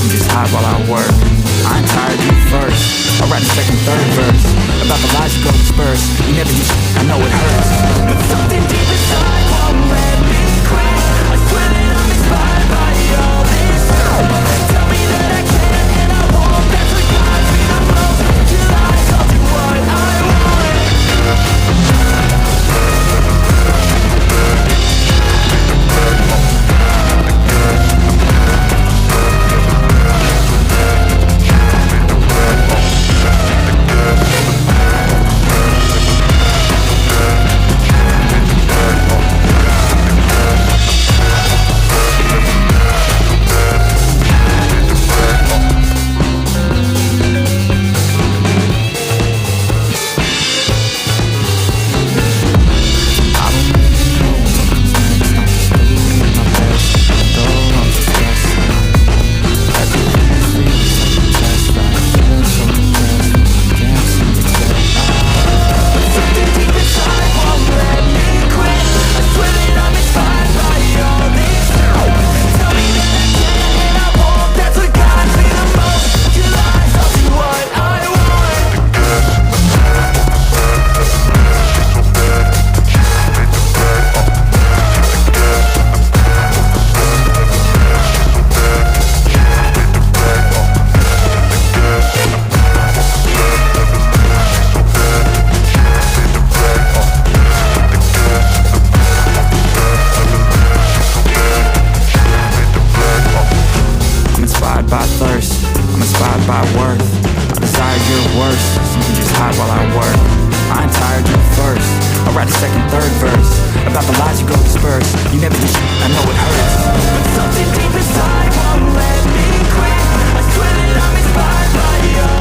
can just hide while I work. I ain't tired, you first. I'll write the second, third verse about the lies you go disperse. You never do I know it hurts, but something deep inside won't let me quit. I swear that I'm inspired by all this stuff. Tell me that I can and I won't. That's what guides me the most. Till I'll do what I want. Something deep inside won't let me quit. I swear that I'm inspired by you.